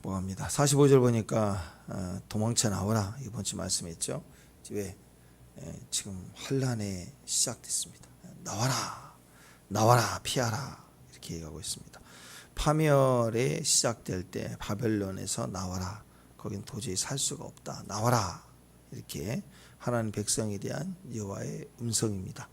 복합니다. 45절 보니까 도망쳐 나오라 이번 주 말씀했죠. 왜 지금 환란이 시작됐습니다. 나와라, 나와라, 피하라 이렇게 얘기하고 있습니다. 파멸이 시작될 때 바벨론에서 나와라. 거긴 도저히 살 수가 없다. 나와라. 이렇게 하나님 백성에 대한 여호와의 음성입니다.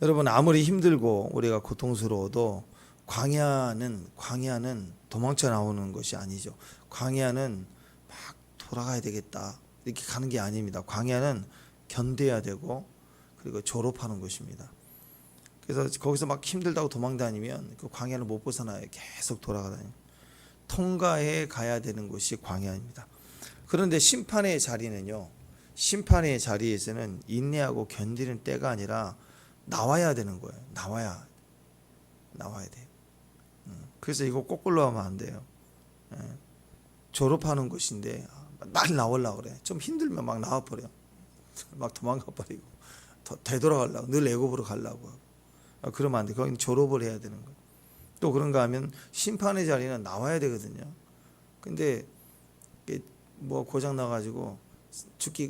여러분 아무리 힘들고 우리가 고통스러워도 광야는 도망쳐 나오는 것이 아니죠. 광야는 막 돌아가야 되겠다 이렇게 가는 게 아닙니다. 광야는 견뎌야 되고 그리고 졸업하는 것입니다. 그래서 거기서 막 힘들다고 도망다니면 그 광야를 못 벗어나요. 계속 돌아가다니요. 통과해 가야 되는 것이 광야입니다. 그런데 심판의 자리는요. 심판의 자리에서는 인내하고 견디는 때가 아니라 나와야 되는 거예요. 나와야 돼요. 그래서 이거 거꾸로 하면 안 돼요. 졸업하는 것인데 막 나오려고 그래. 좀 힘들면 막 나와버려. 막 도망가 버리고 되돌아가려고 늘 애굽으로 가려고 하고. 그러면 안 돼. 거기는 졸업을 해야 되는 거예요. 또 그런가 하면 심판의 자리는 나와야 되거든요. 근데 뭐 고장 나가지고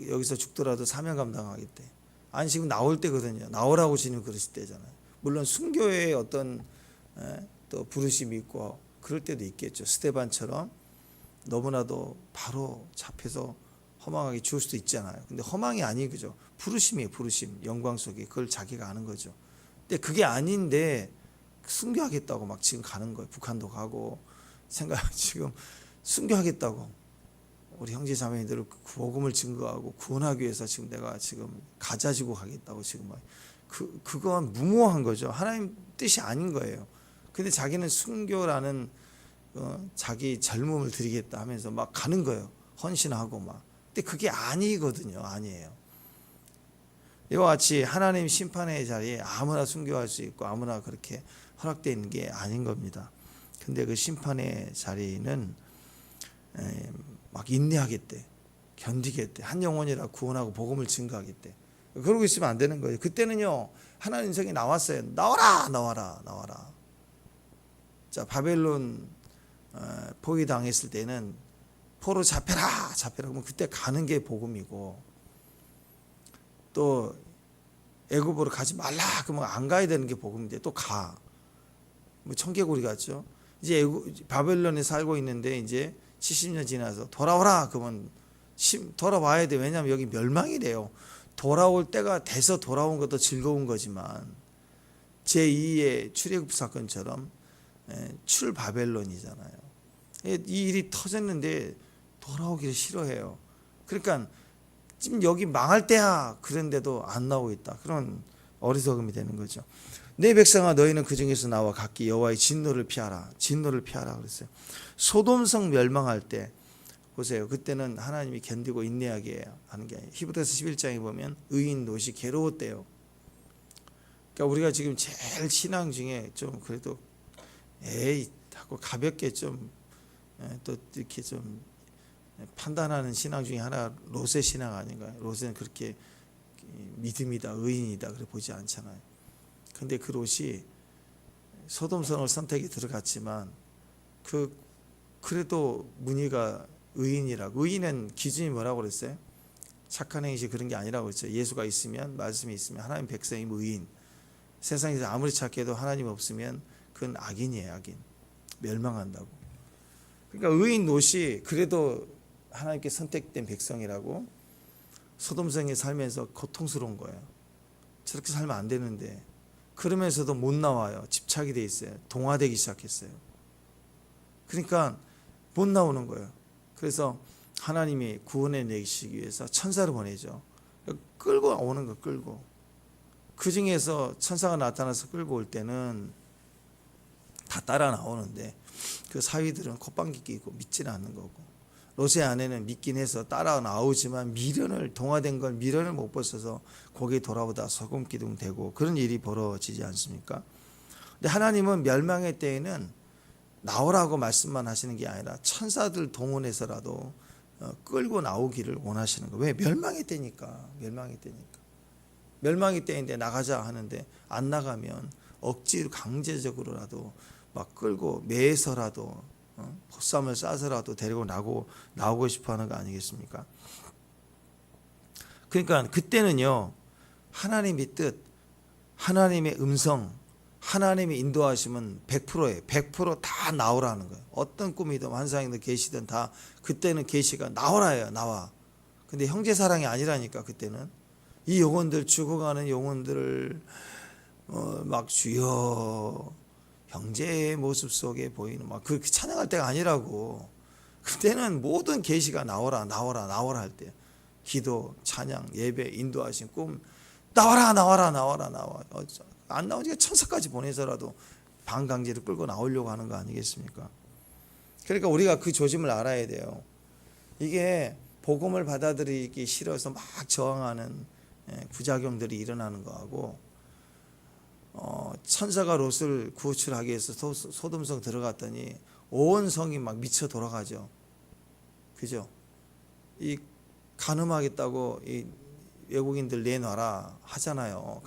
여기서 죽더라도 사명 감당하겠대. 아니 지금 나올 때거든요. 나오라고 주님 그러실 때잖아요. 물론 순교의 어떤 또 부르심이 있고 그럴 때도 있겠죠. 스데반처럼 너무나도 바로 잡혀서 허망하게 죽을 수도 있잖아요. 근데 허망이 아니 그죠. 부르심이에요. 부르심. 영광 속에 그걸 자기가 아는 거죠. 근데 그게 아닌데 순교하겠다고 막 지금 가는 거예요. 북한도 가고 지금 순교하겠다고 우리 형제 자매님들을 복음을 증거하고 구원하기 위해서 지금 내가 지금 가자지고 가겠다고 지금 막 그건 무모한 거죠. 하나님 뜻이 아닌 거예요. 근데 자기는 순교라는 자기 젊음을 드리겠다 하면서 막 가는 거예요. 헌신하고 막. 근데 그게 아니거든요. 아니에요. 이와 같이 하나님 심판의 자리에 아무나 순교할 수 있고 아무나 그렇게 허락되어 있는 게 아닌 겁니다. 근데 그 심판의 자리는 막 인내하겠대. 견디겠대. 한 영혼이라 구원하고 복음을 증거하겠대. 그러고 있으면 안 되는 거예요. 그때는요. 하나님 인성이 나왔어요. 나와라. 나와라. 나와라. 자, 바벨론 포위당했을 때는 포로 잡혀라. 잡혀라. 그러면 그때 가는 게 복음이고 또 애굽으로 가지 말라. 그러면 안 가야 되는 게 복음인데 또 가. 뭐 청개구리 같죠. 이제 바벨론에 살고 있는데 이제 70년 지나서 돌아오라. 그러면 돌아와야 돼. 왜냐하면 여기 멸망이래요. 돌아올 때가 돼서 돌아온 것도 즐거운 거지만 제2의 출애굽 사건처럼 출바벨론이잖아요. 이 일이 터졌는데 돌아오기를 싫어해요. 그러니까 지금 여기 망할 때야 그런데도 안 나오고 있다. 그런 어리석음이 되는 거죠. 내 백성아 너희는 그 중에서 나와 각기 여호와의 진노를 피하라. 진노를 피하라 그랬어요. 소돔성 멸망할 때 보세요. 그때는 하나님이 견디고 인내하게 하는 게 아니에요. 히브리서 11장에 보면 의인 롯이 괴로웠대요. 그러니까 우리가 지금 제일 신앙 중에 좀 그래도 에이 하고 가볍게 좀 또 이렇게 좀 판단하는 신앙 중에 하나 롯의 신앙 아닌가요? 롯은 그렇게 믿음이다 의인이다 그래 보지 않잖아요. 근데 그 롯이 소돔성을 선택이 들어갔지만 그래도 문의가 의인이라고. 의인은 기준이 뭐라고 그랬어요? 착한 행실 그런 게 아니라고 그랬죠. 예수가 있으면 말씀이 있으면 하나님 백성이 의인. 세상에서 아무리 착해도 하나님 없으면 그건 악인이에요. 악인. 멸망한다고. 그러니까 의인 롯이 그래도 하나님께 선택된 백성이라고 소돔성에 살면서 고통스러운 거예요. 저렇게 살면 안 되는데 그러면서도 못 나와요. 집착이 돼 있어요. 동화되기 시작했어요. 그러니까 못 나오는 거예요. 그래서 하나님이 구원해 내시기 위해서 천사를 보내죠. 끌고 오는 거 끌고. 그 중에서 천사가 나타나서 끌고 올 때는 다 따라 나오는데 그 사위들은 콧방귀 끼고 믿지는 않는 거고 롯의 아내는 믿긴 해서 따라 나오지만 동화된 걸 미련을 못 벗어서 거기에 돌아오다 소금기둥 되고 그런 일이 벌어지지 않습니까? 근데 하나님은 멸망의 때에는 나오라고 말씀만 하시는 게 아니라 천사들 동원해서라도 끌고 나오기를 원하시는 거예요. 왜? 멸망의 때니까. 멸망의 때인데 나가자 하는데 안 나가면 억지로 강제적으로라도 막 끌고 매서라도 보쌈을 싸서라도 데리고 나오고 싶어하는 거 아니겠습니까? 그러니까 그때는요, 하나님의 뜻, 하나님의 음성, 하나님의 인도하심은 100%예요. 100%다 나오라는 거예요. 어떤 꿈이든 환상이든 계시든 다 그때는 계시가 나오라예요. 나와. 근데 형제 사랑이 아니라니까. 그때는 이 영혼들, 죽어가는 영혼들을 막 주여 형제의 모습 속에 보이는 막 그렇게 찬양할 때가 아니라고. 그때는 모든 계시가 나오라 할 때, 기도, 찬양, 예배, 인도하심, 꿈 나와. 안 나오니까 천사까지 보내서라도 반강제로 끌고 나오려고 하는 거 아니겠습니까? 그러니까 우리가 그 조짐을 알아야 돼요. 이게 복음을 받아들이기 싫어서 막 저항하는 부작용들이 일어나는 거하고, 천사가 롯을 구출하기 위해서 소돔성 들어갔더니 온 성이 막 미쳐 돌아가죠. 그죠? 이 간음하겠다고 이 외국인들 내놔라 하잖아요.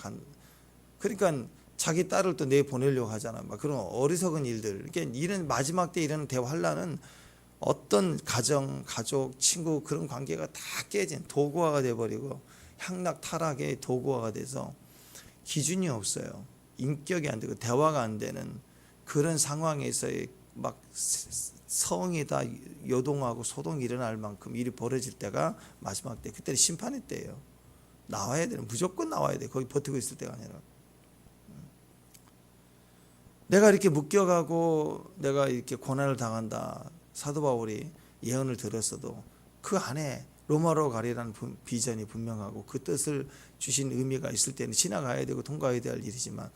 그러니까 자기 딸을 또 내보내려고 하잖아요. 막 그런 어리석은 일들. 그러니까 이런 마지막 때 이런 대환란은 어떤 가정, 가족, 친구 그런 관계가 다 깨진 도구화가 돼버리고 향락 타락의 도구화가 돼서 기준이 없어요. 인격이 안 되고 대화가 안 되는 그런 상황에서의 막 성이 다 요동하고 소동이 일어날 만큼 일이 벌어질 때가 마지막 때, 그때는 심판의 때예요. 나와야 되는, 무조건 나와야 돼. 거기 버티고 있을 때가 아니라. 내가 이렇게 묶여가고 내가 이렇게 고난을 당한다. 사도 바울이 예언을 들었어도 그 안에 로마로 가리라는 비전이 분명하고 그 뜻을 주신 의미가 있을 때는 지나가야 되고 통과해야 될 일이지만,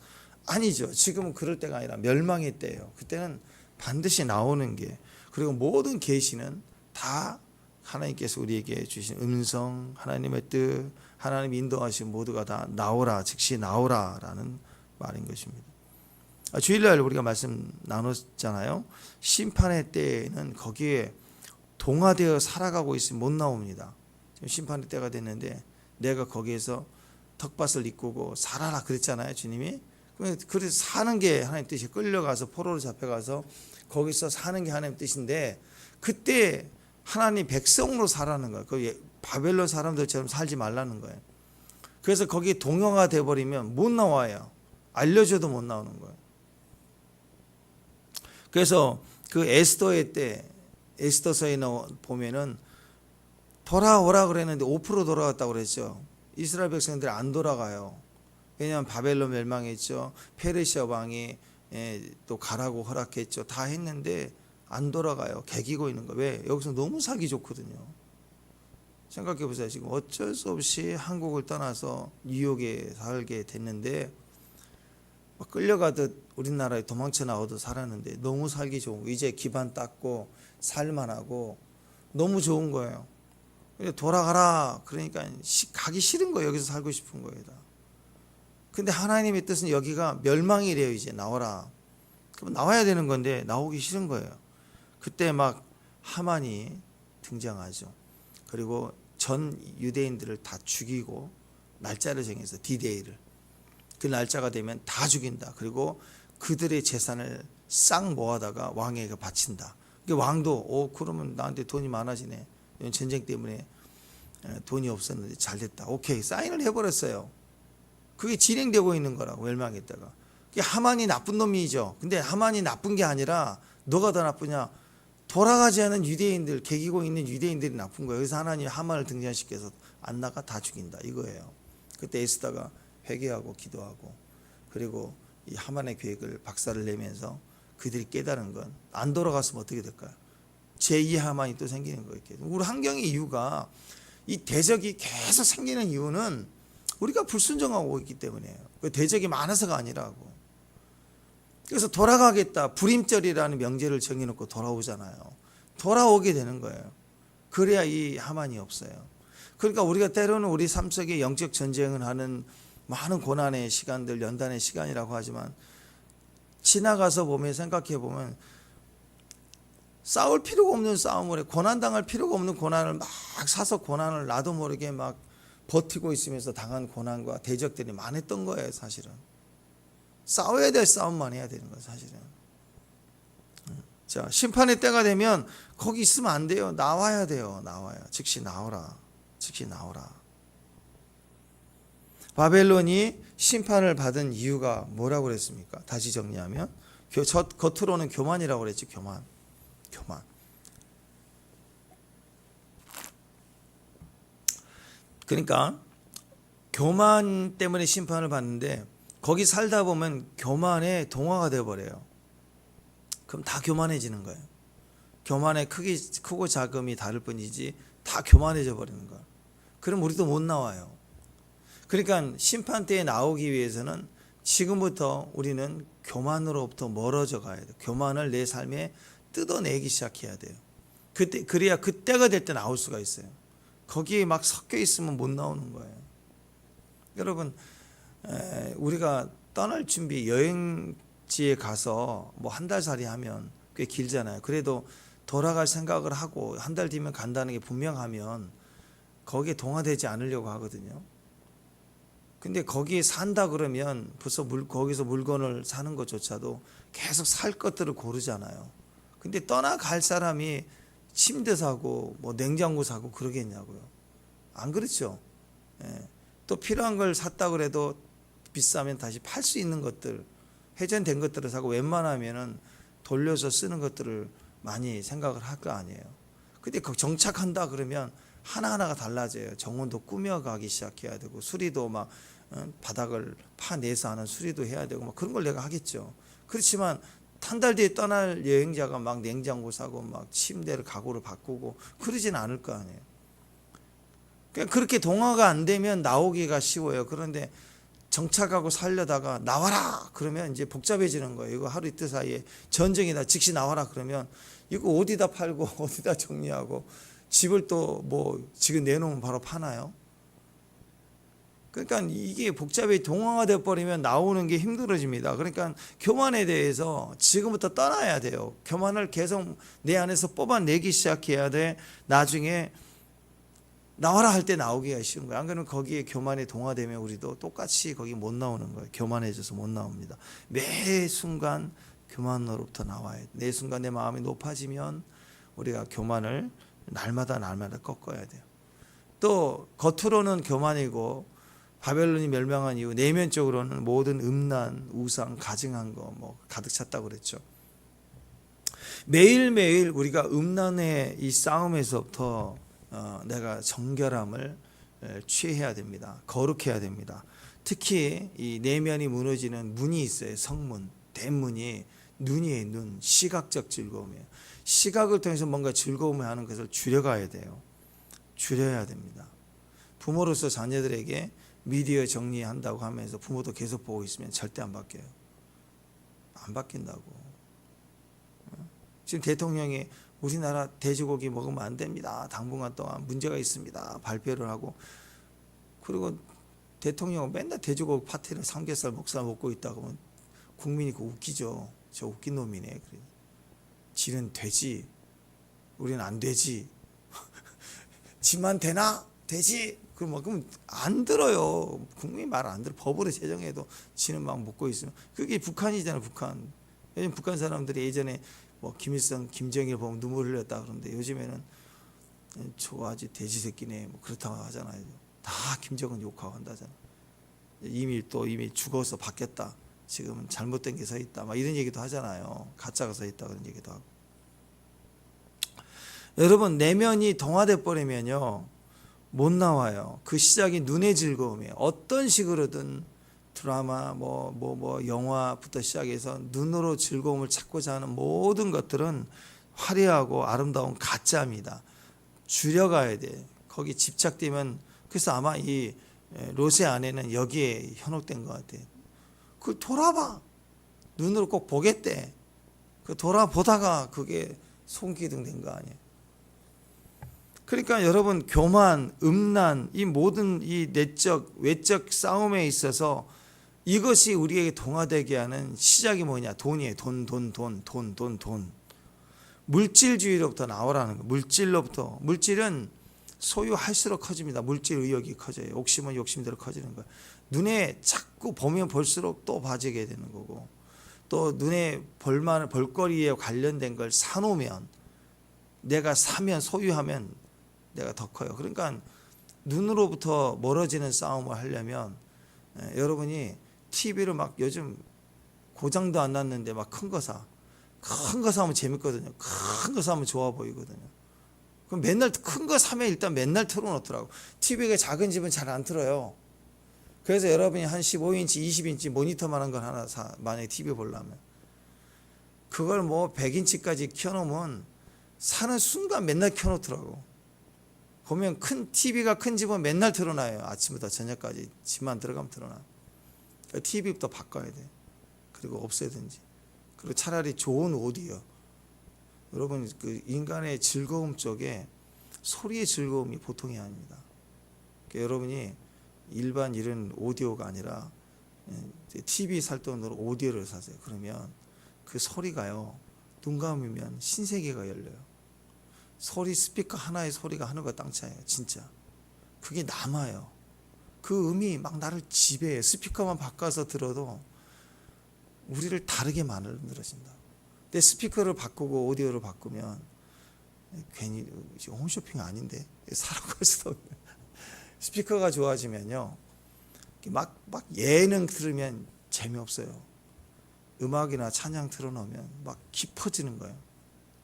아니죠. 지금은 그럴 때가 아니라 멸망의 때예요. 그때는 반드시 나오는 게, 그리고 모든 계시는 다 하나님께서 우리에게 주신 음성, 하나님의 뜻, 하나님 인도하신 모두가 다 나오라, 즉시 나오라라는 말인 것입니다. 주일날 우리가 말씀 나눴잖아요. 심판의 때에는 거기에 동화되어 살아가고 있으면 못 나옵니다. 지금 심판의 때가 됐는데 내가 거기에서 턱밭을 이꾸고 살아라 그랬잖아요, 주님이. 그래서 사는 게 하나님 뜻이, 끌려가서 포로로 잡혀가서 거기서 사는 게 하나님 뜻인데, 그때 하나님 백성으로 살라는 거예요. 그 바벨론 사람들처럼 살지 말라는 거예요. 그래서 거기에 동요가 돼버리면 못 나와요. 알려줘도 못 나오는 거예요. 그래서 그 에스더의 때, 에스더서에 보면은 돌아오라 그랬는데 5% 돌아갔다고 그랬죠. 이스라엘 백성들이 안 돌아가요. 왜냐하면 바벨론 멸망했죠. 페르시아 왕이 또 가라고 허락했죠. 다 했는데 안 돌아가요. 개기고 있는 거예요. 왜? 여기서 너무 살기 좋거든요. 생각해 보세요. 지금 어쩔 수 없이 한국을 떠나서 뉴욕에 살게 됐는데, 막 끌려가듯 우리나라에 도망쳐 나오듯 살았는데 너무 살기 좋은 거. 이제 기반 닦고 살만하고 너무 좋은 거예요. 돌아가라 그러니까 가기 싫은 거예요. 여기서 살고 싶은 거예요. 근데 하나님의 뜻은 여기가 멸망이래요. 이제 나오라. 그럼 나와야 되는 건데 나오기 싫은 거예요. 그때 막 하만이 등장하죠. 그리고 전 유대인들을 다 죽이고 날짜를 정해서 디데이를, 그 날짜가 되면 다 죽인다. 그리고 그들의 재산을 싹 모아다가 왕에게 바친다. 왕도 그러면 나한테 돈이 많아지네. 전쟁 때문에 돈이 없었는데 잘 됐다. 오케이, 사인을 해버렸어요. 그게 진행되고 있는 거라고, 멸망했다가. 하만이 나쁜 놈이죠. 근데 하만이 나쁜 게 아니라 너가 더 나쁘냐? 돌아가지 않은 유대인들, 개기고 있는 유대인들이 나쁜 거예요. 그래서 하나님이 하만을 등장시켜서 안 나가 다 죽인다 이거예요. 그때 에스더가 회개하고 기도하고, 그리고 이 하만의 계획을 박살을 내면서 그들이 깨달은 건, 안 돌아갔으면 어떻게 될까요? 제2 하만이 또 생기는 거예요. 우리 환경의 이유가, 이 대적이 계속 생기는 이유는 우리가 불순종하고 있기 때문이에요. 그 대적이 많아서가 아니라고. 그래서 돌아가겠다, 불임절이라는 명제를 정해놓고 돌아오잖아요. 돌아오게 되는 거예요. 그래야 이 하만이 없어요. 그러니까 우리가 때로는 우리 삶 속에 영적 전쟁을 하는 많은 고난의 시간들, 연단의 시간이라고 하지만, 지나가서 보면, 생각해 보면 싸울 필요가 없는 싸움을 해, 고난당할 필요가 없는 고난을 막 사서 고난을 나도 모르게 막 버티고 있으면서 당한 고난과 대적들이 많았던 거예요. 사실은 싸워야 될 싸움만 해야 되는 거예요. 사실은 자, 심판의 때가 되면 거기 있으면 안 돼요. 나와야 돼요. 나와요. 즉시 나오라. 즉시 나오라. 바벨론이 심판을 받은 이유가 뭐라고 그랬습니까? 다시 정리하면 겉으로는 교만이라고 그랬지. 교만. 그러니까 교만 때문에 심판을 받는데 거기 살다 보면 교만에 동화가 되어버려요. 그럼 다 교만해지는 거예요. 교만의 크고 작음이 다를 뿐이지 다 교만해져 버리는 거예요. 그럼 우리도 못 나와요. 그러니까 심판 때에 나오기 위해서는 지금부터 우리는 교만으로부터 멀어져 가야 돼요. 교만을 내 삶에 뜯어내기 시작해야 돼요. 그래야 그때가 될 때 나올 수가 있어요. 거기에 막 섞여 있으면 못 나오는 거예요. 여러분, 우리가 떠날 준비, 여행지에 가서 뭐 한 달 살이 하면 꽤 길잖아요. 그래도 돌아갈 생각을 하고 한 달 뒤면 간다는 게 분명하면 거기에 동화되지 않으려고 하거든요. 근데 거기에 산다 그러면 벌써 거기서 물건을 사는 것조차도 계속 살 것들을 고르잖아요. 근데 떠나갈 사람이 침대 사고 뭐 냉장고 사고 그러겠냐고요. 안 그렇죠. 또 필요한 걸 샀다 그래도 비싸면 다시 팔 수 있는 것들, 회전된 것들을 사고 웬만하면은 돌려서 쓰는 것들을 많이 생각을 할 거 아니에요. 근데 정착한다 그러면 하나하나가 달라져요. 정원도 꾸며가기 시작해야 되고 수리도 막 바닥을 파내서 하는 수리도 해야 되고 막 그런 걸 내가 하겠죠. 그렇지만 한 달 뒤에 떠날 여행자가 막 냉장고 사고 막 침대를 가구를 바꾸고 그러지는 않을 거 아니에요. 그러니까 그렇게 동화가 안 되면 나오기가 쉬워요. 그런데 정착하고 살려다가 나와라 그러면 이제 복잡해지는 거예요. 이거 하루 이틀 사이에 전쟁이다 즉시 나와라 그러면 이거 어디다 팔고 어디다 정리하고 집을 또 뭐 지금 내놓으면 바로 파나요? 그러니까 이게 복잡해 동화가 되어버리면 나오는 게 힘들어집니다. 그러니까 교만에 대해서 지금부터 떠나야 돼요. 교만을 계속 내 안에서 뽑아내기 시작해야 돼. 나중에 나와라 할 때 나오기가 쉬운 거예요. 안 그러면 거기에 교만에 동화되면 우리도 똑같이 거기 못 나오는 거예요. 교만해져서 못 나옵니다. 매 순간 교만으로부터 나와야 돼. 매 순간 내 마음이 높아지면 우리가 교만을 날마다 꺾어야 돼요. 또 겉으로는 교만이고 바벨론이 멸망한 이후 내면적으로는 모든 음란, 우상, 가증한 거 뭐 가득 찼다고 그랬죠. 매일매일 우리가 음란의 이 싸움에서부터 내가 정결함을 취해야 됩니다. 거룩해야 됩니다. 특히 이 내면이 무너지는 문이 있어요. 성문, 대문이 눈이에요. 눈, 시각적 즐거움이에요. 시각을 통해서 뭔가 즐거움을 하는 것을 줄여가야 돼요. 줄여야 됩니다. 부모로서 자녀들에게 미디어 정리한다고 하면서 부모도 계속 보고 있으면 절대 안 바뀌어요. 안 바뀐다고. 지금 대통령이 우리나라 돼지고기 먹으면 안 됩니다. 당분간 동안 문제가 있습니다. 발표를 하고 그리고 대통령은 맨날 돼지고기 파티를 삼겹살, 목살 먹고 있다고 하면 국민이 그거 웃기죠. 저 웃긴 놈이네. 지는 되지. 우리는 안 되지. 지만 되나? 되지. 그럼 안 들어요. 국민이 말 안 들어. 법으로 제정해도 지는 막 먹고 있으면 그게 북한이잖아요. 북한. 요즘 북한 사람들이 예전에 뭐 김일성, 김정일 보면 눈물 흘렸다 그러는데 요즘에는 저 아주 돼지 새끼네 뭐 그렇다고 하잖아요. 다 김정은 욕하고 한다잖아. 이미 죽어서 바뀌었다. 지금은 잘못된 게 서 있다. 막 이런 얘기도 하잖아요. 가짜가 서 있다 그런 얘기도 하고. 여러분 내면이 동화돼 버리면요. 못 나와요. 그 시작이 눈의 즐거움이에요. 어떤 식으로든 드라마, 영화부터 시작해서 눈으로 즐거움을 찾고자 하는 모든 것들은 화려하고 아름다운 가짜입니다. 줄여가야 돼. 거기 집착되면 그래서 아마 이 롯의 아내는 여기에 현혹된 것 같아. 그걸 돌아봐. 눈으로 꼭 보겠대. 그 돌아보다가 그게 손기둥 된 거 아니에요. 그러니까 여러분 교만, 음란, 이 모든 이 내적, 외적 싸움에 있어서 이것이 우리에게 동화되게 하는 시작이 뭐냐? 돈이에요. 돈. 물질주의로부터 나오라는 거. 물질로부터. 물질은 소유할수록 커집니다. 물질 의욕이 커져요. 욕심은 욕심대로 커지는 거예요. 눈에 자꾸 보면 볼수록 또 봐지게 되는 거고 또 눈에 볼거리에 관련된 걸 사놓으면, 내가 사면 소유하면 내가 더 커요. 그러니까 눈으로부터 멀어지는 싸움을 하려면 여러분이 TV를 막 요즘 고장도 안 났는데 막 큰 거 사. 큰 거 사면 재밌거든요. 큰 거 사면 좋아 보이거든요. 그럼 맨날 큰 거 사면 일단 맨날 틀어놓더라고. TV가 작은 집은 잘 안 틀어요. 그래서 여러분이 한 15인치, 20인치 모니터만한 걸 하나 사. 만약에 TV 보려면. 그걸 뭐 100인치까지 켜놓으면 사는 순간 맨날 켜놓더라고. 보면 큰 TV가 큰 집은 맨날 틀어놔요. 아침부터 저녁까지 집만 들어가면 틀어놔. TV부터 바꿔야 돼. 그리고 없애든지. 그리고 차라리 좋은 오디오. 여러분 그 인간의 즐거움 쪽에 소리의 즐거움이 보통이 아닙니다. 그러니까 여러분이 일반 이런 오디오가 아니라 TV 살 돈으로 오디오를 사세요. 그러면 그 소리가요, 눈 감으면 신세계가 열려요. 소리 스피커 하나의 소리가 하늘과 땅 차이에요. 진짜 그게 남아요. 그 음이 막 나를 지배해. 스피커만 바꿔서 들어도 우리를 다르게 만들어진다. 근데 스피커를 바꾸고 오디오를 바꾸면 괜히 홈쇼핑 아닌데 사러 갈 수도 없는. 스피커가 좋아지면요, 막 예능 들으면 재미없어요. 음악이나 찬양 틀어놓으면 막 깊어지는 거예요.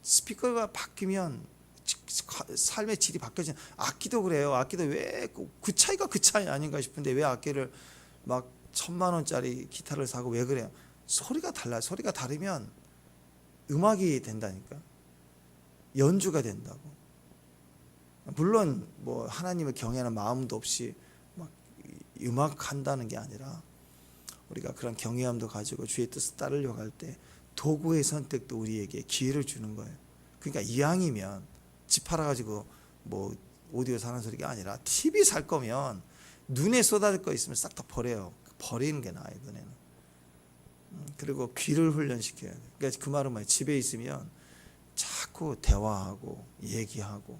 스피커가 바뀌면 삶의 질이 바뀌어지는. 악기도 그래요. 악기도 왜 그 차이가 그 차이 아닌가 싶은데 왜 악기를 막 1000만 원짜리 기타를 사고 왜 그래요? 소리가 달라요. 소리가 다르면 음악이 된다니까. 연주가 된다고. 물론 뭐 하나님을 경외하는 마음도 없이 막 음악 한다는 게 아니라, 우리가 그런 경외함도 가지고 주의 뜻을 따르려고 할 때 도구의 선택도 우리에게 기회를 주는 거예요. 그러니까 이왕이면 집 팔아가지고 뭐 오디오 사는 소리가 아니라 TV 살 거면 눈에 쏟아질 거 있으면 싹 다 버려요. 버리는 게 나아요, 눈에는. 그리고 귀를 훈련시켜야 돼요. 그러니까 그 말은 뭐예요? 집에 있으면 자꾸 대화하고 얘기하고,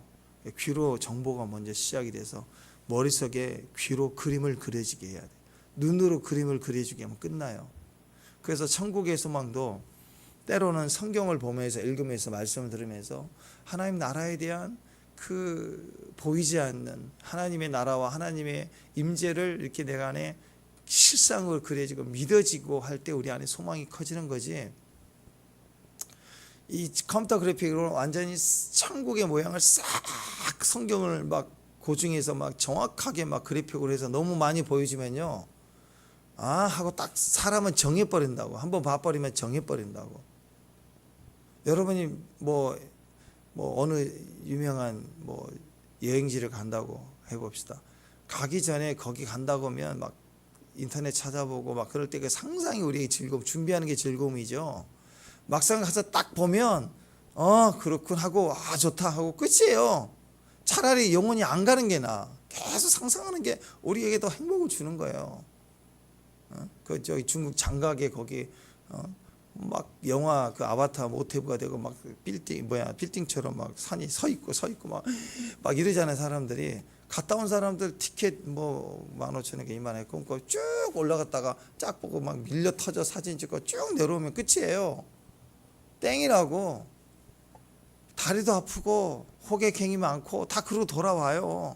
귀로 정보가 먼저 시작이 돼서 머릿속에 귀로 그림을 그려지게 해야 돼요. 눈으로 그림을 그려주게 하면 끝나요. 그래서 천국의 소망도 때로는 성경을 보면서, 읽으면서, 말씀을 들으면서 하나님 나라에 대한 그 보이지 않는 하나님의 나라와 하나님의 임재를 이렇게 내가 안에 실상으로 그려지고 믿어지고 할 때 우리 안에 소망이 커지는 거지. 이 컴퓨터 그래픽으로 완전히 천국의 모양을 싹 성경을 막 고증해서 막 정확하게 막 그래픽으로 해서 너무 많이 보여주면요, 아 하고 딱 사람은 정해버린다고. 한번 봐버리면 정해버린다고. 여러분이 뭐 어느 유명한 뭐 여행지를 간다고 해봅시다. 가기 전에 거기 간다고 하면 막 인터넷 찾아보고 막 그럴 때 그 상상이 우리의 즐거움, 준비하는 게 즐거움이죠. 막상 가서 딱 보면 그렇군 하고 좋다 하고 끝이에요. 차라리 영혼이 안 가는 게 나아. 계속 상상하는 게 우리에게 더 행복을 주는 거예요. 그 저기 중국 장각에 거기 막 영화 그 아바타 모티브가 되고 막 빌딩처럼 막 산이 서 있고 막 이러잖아요. 사람들이 갔다 온 사람들 티켓 뭐 15,000원에 20,000원에 끊고 쭉 올라갔다가 쫙 보고 막 밀려 터져 사진 찍고 쭉 내려오면 끝이에요. 땡이라고. 다리도 아프고 호객행위 많고 다 그러고 돌아와요.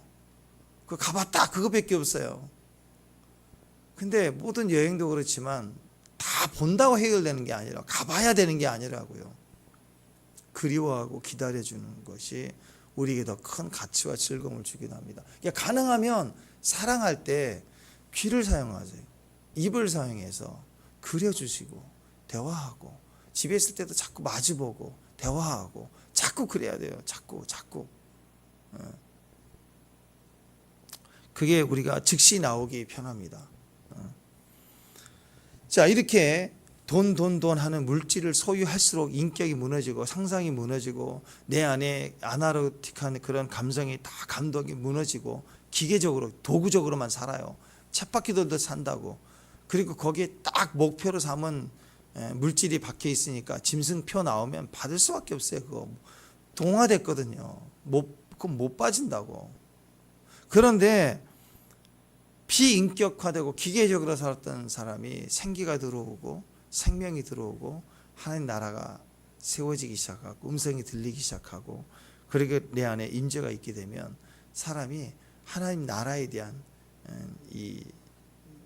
그 가봤다 그거밖에 없어요. 근데 모든 여행도 그렇지만 다 본다고 해결되는 게 아니라 가봐야 되는 게 아니라고요. 그리워하고 기다려주는 것이 우리에게 더 큰 가치와 즐거움을 주기도 합니다. 그러니까 가능하면 사랑할 때 귀를 사용하세요. 입을 사용해서 그려주시고 대화하고, 집에 있을 때도 자꾸 마주보고 대화하고 자꾸 그래야 돼요. 자꾸 그게 우리가 즉시 나오기 편합니다. 자, 이렇게 돈 하는 물질을 소유할수록 인격이 무너지고 상상이 무너지고 내 안에 아나로틱한 그런 감성이 다 감독이 무너지고 기계적으로 도구적으로만 살아요. 쳇바퀴들도 산다고. 그리고 거기에 딱 목표로 삼은 물질이 박혀 있으니까 짐승표 나오면 받을 수밖에 없어요. 그거 동화됐거든요. 그건 못 빠진다고. 그런데 비인격화되고 기계적으로 살았던 사람이 생기가 들어오고 생명이 들어오고 하나님 나라가 세워지기 시작하고 음성이 들리기 시작하고 그리고 내 안에 임재가 있게 되면 사람이 하나님 나라에 대한 이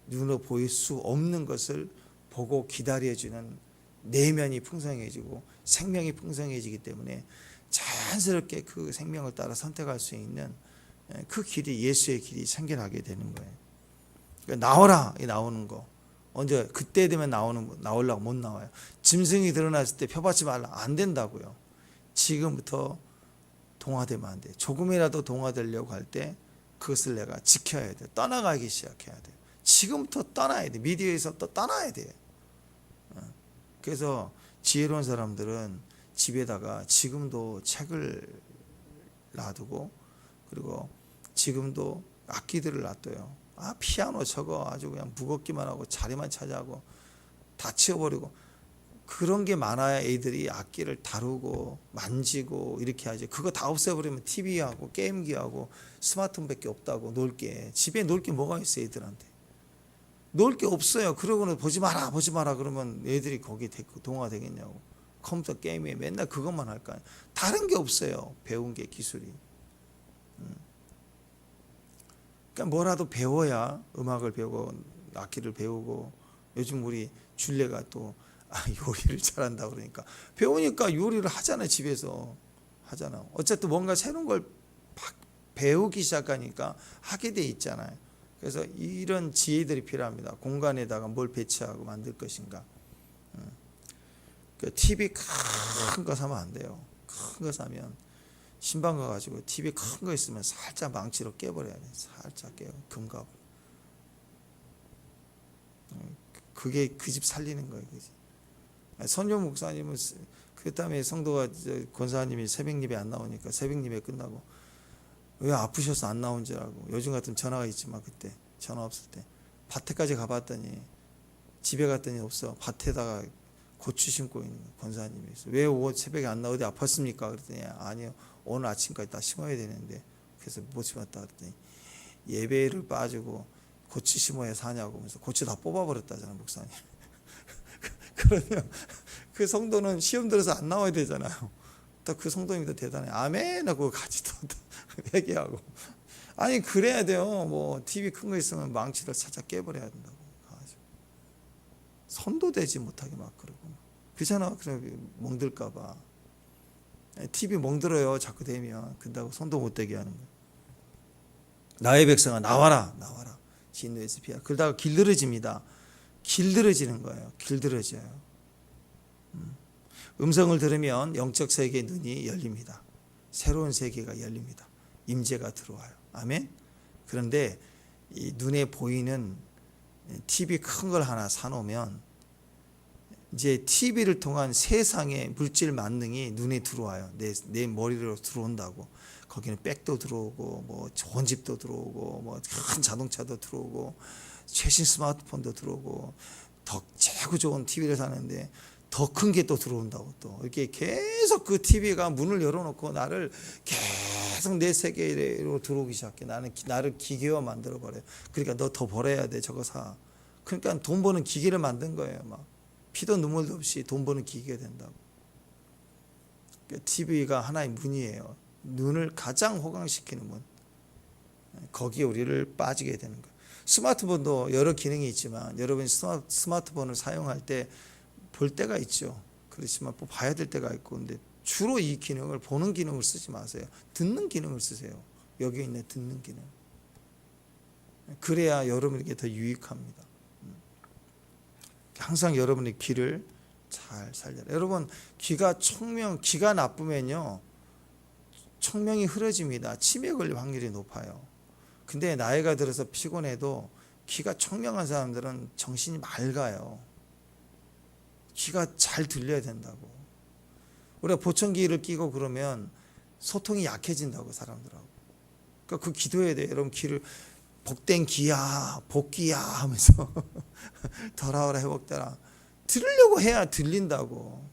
눈으로 보일 수 없는 것을 보고 기다려주는 내면이 풍성해지고 생명이 풍성해지기 때문에 자연스럽게 그 생명을 따라 선택할 수 있는 그 길이 예수의 길이 생겨나게 되는 거예요. 그러니까 나오라 이 나오는 거 언제 그때 되면 나오려고 못 나와요. 짐승이 드러났을 때 펴받지 말라 안 된다고요. 지금부터 동화되면 안 돼. 조금이라도 동화되려고 할 때 그것을 내가 지켜야 돼. 떠나가기 시작해야 돼. 지금부터 떠나야 돼. 미디어에서 또 떠나야 돼. 그래서 지혜로운 사람들은 집에다가 지금도 책을 놔두고 그리고 지금도 악기들을 놔둬요. 피아노 저거 아주 그냥 무겁기만 하고 자리만 차지하고 다 치워버리고 그런 게 많아야 애들이 악기를 다루고 만지고 이렇게 하지. 그거 다 없애버리면 TV하고 게임기하고 스마트폰밖에 없다고 놀 게. 집에 놀 게 뭐가 있어 애들한테. 놀 게 없어요. 그러고는 보지 마라 그러면 애들이 거기에 동화되겠냐고. 컴퓨터 게임에 맨날 그것만 할까. 다른 게 없어요. 배운 게 기술이. 그러니까 뭐라도 배워야 음악을 배우고 악기를 배우고 요즘 우리 줄레가 또 요리를 잘한다 그러니까 배우니까 요리를 하잖아요. 집에서 하잖아. 어쨌든 뭔가 새로운 걸 배우기 시작하니까 하게 돼 있잖아요. 그래서 이런 지혜들이 필요합니다. 공간에다가 뭘 배치하고 만들 것인가. TV 큰 거 사면 안 돼요. 큰 거 사면 신방 가가지고 TV 큰 거 있으면 살짝 망치로 깨버려야 돼. 살짝 깨요. 금갑. 그게 그 집 살리는 거예요. 그지? 선조 목사님은 그 다음에 성도가 권사님이 새벽 예배 안 나오니까 새벽 예배 끝나고 왜 아프셔서 안 나온 줄 알고 요즘 같으면 전화가 있지만 그때 전화 없을 때 밭에까지 가봤더니 집에 갔더니 없어. 밭에다가 고추 심고 있는 권사님이 있어. 왜 새벽에 안 나오지? 아팠습니까? 그랬더니 아니요. 오늘 아침까지 다 심어야 되는데 그래서 못 심었다 그랬더니 예배를 빠지고 고추 심어야 사냐고 하면서 고추 다 뽑아버렸다잖아 목사님. 그러면 그 성도는 시험 들어서 안 나와야 되잖아요. 딱 그 성도님이 더 대단해. 아멘 하고 같이 또 회개하고. 아니 그래야 돼요. 뭐 TV 큰 거 있으면 망치를 살짝 깨버려야 된다고. 손도 대지 못하게 막 그러고. 그잖아. 그래서 멍들까 봐. TV 멍들어요. 자꾸 대면. 근다고 손도 못 대게 하는 거예요. 나의 백성아 나와라. 진노에서 피하. 그러다가 길들어집니다. 길들어지는 거예요. 길들어져요. 음성을 들으면 영적 세계의 눈이 열립니다. 새로운 세계가 열립니다. 임재가 들어와요. 아멘. 그런데 이 눈에 보이는 TV 큰 걸 하나 사놓으면 이제 TV를 통한 세상의 물질 만능이 눈에 들어와요. 내 머리로 들어온다고. 거기는 백도 들어오고 뭐 좋은 집도 들어오고 뭐 큰 자동차도 들어오고 최신 스마트폰도 들어오고 더 최고 좋은 TV를 사는데 더 큰 게 또 들어온다고. 또 이렇게 계속 그 TV가 문을 열어놓고 나를 계속 내 세계로 들어오기 시작해. 나를 기계화 만들어 버려요. 그러니까 너 더 벌어야 돼. 저거 사. 그러니까 돈 버는 기계를 만든 거예요. 막 피도 눈물도 없이 돈 버는 기계가 된다고. TV가 하나의 문이에요. 눈을 가장 호강시키는 문. 거기에 우리를 빠지게 되는 거예요. 스마트폰도 여러 기능이 있지만 여러분이 스마트폰을 사용할 때 볼 때가 있죠. 그렇지만 뭐 봐야 될 때가 있고. 근데 주로 이 기능을 보는 기능을 쓰지 마세요. 듣는 기능을 쓰세요. 여기 있는 듣는 기능. 그래야 여러분에게 더 유익합니다. 항상 여러분의 귀를 잘 살려라. 여러분 귀가 나쁘면요 청명이 흐려집니다. 치매 걸릴 확률이 높아요. 근데 나이가 들어서 피곤해도 귀가 청명한 사람들은 정신이 맑아요. 귀가 잘 들려야 된다고. 우리가 보청기를 끼고 그러면 소통이 약해진다고 사람들하고. 그러니까 그 기도해야 돼요. 여러분 귀를 복된 귀야 복귀야 하면서 돌아오라 회복되라. 들으려고 해야 들린다고.